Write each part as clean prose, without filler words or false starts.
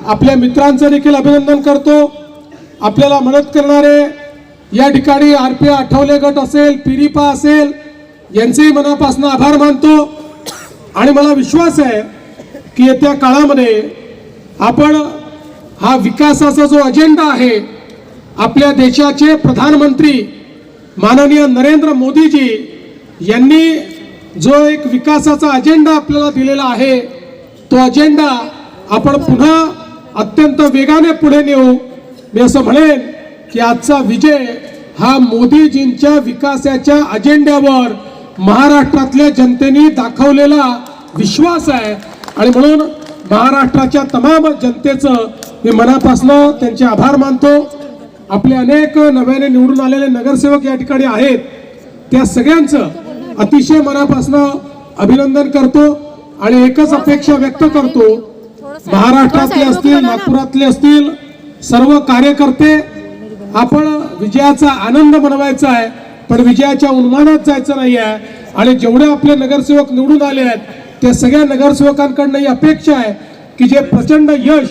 आपल्या मित्रांचं देखील अभिनंदन करतो। आपल्याला मदत करणारे या ठिकाणी आरपी आठवले गट असेल, पिरिपा असेल, यांचेही मनापासून आभार मानतो। आणि मला विश्वास आहे की येत्या काळामध्ये आपण हा विकासाचा जो अजेंडा आहे, आपल्या देशाचे प्रधानमंत्री माननीय नरेंद्र मोदीजी यांनी जो एक विकासाचा अजेंडा आपल्याला दिलेला आहे, तो अजेंडा आपण पुन्हा अत्यंत वेगाने पुढे नेऊ। मी असं म्हणेन की आजचा विजय हा मोदीजींच्या विकासाच्या अजेंड्यावर महाराष्ट्रातल्या जनतेने दाखवलेला विश्वास आहे। आणि म्हणून महाराष्ट्राच्या तमाम जनतेचं मी मनापासून त्यांचे आभार मानतो। आपले अनेक नव्याने निवडून आलेले नगरसेवक या ठिकाणी आहेत, त्या सगळ्यांचं अतिशय मनापासून अभिनंदन करतो आणि एकच अपेक्षा व्यक्त करतो, महाराष्ट्रातले असतील, नागपुरातले असतील सर्व कार्यकर्ते, आपण विजयाचा आनंद मनवायचा आहे, पण विजयाच्या उन्मानात जायचं नाही आहे। आणि जेवढे आपले नगरसेवक निवडून आले आहेत, त्या सगळ्या नगरसेवकांकडनं ही अपेक्षा आहे की जे प्रचंड यश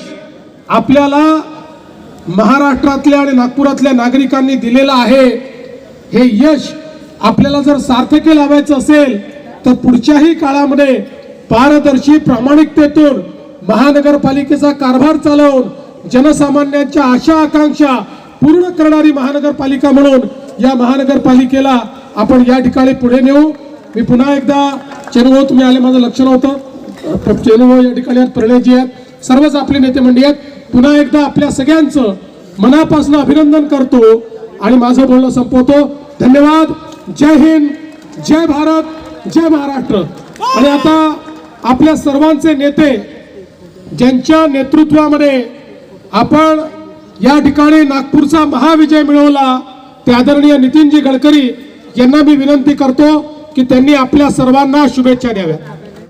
आपल्याला महाराष्ट्रातल्या आणि नागपुरातल्या नागरिकांनी दिलेलं आहे, हे यश आपल्याला जर सार्थकी लावायचं असेल तर पुढच्याही काळामध्ये पारदर्शी प्रामाणिकतेतून महानगरपालिकेचा कारभार चालवून जनसामान्यांच्या आशा आकांक्षा पूर्ण करणारी महानगरपालिका म्हणून या महानगरपालिकेला आपण या ठिकाणी पुढे नेऊ। मी पुन्हा एकदा चेनुभाऊ, तुम्ही आले माझं लक्ष नव्हतं, चेनुभाऊ या ठिकाणी आहेत, प्रणयजी आहेत, सर्वच आपले नेते मंडळी आहेत, पुन्हा एकदा आपल्या सगळ्यांचं मनापासून अभिनंदन करतो आणि माझं बोलणं संपवतो। धन्यवाद। जय हिंद, जय भारत, जय महाराष्ट्र। आणि आता आपल्या सर्वांचे नेते ज्यांच्या नेतृत्वामध्ये आपण या ठिकाणी नागपूरचा महाविजय मिळवला, ते आदरणीय नितीनजी गडकरी यांना मी विनंती करतो की त्यांनी आपल्या सर्वांना शुभेच्छा द्याव्या।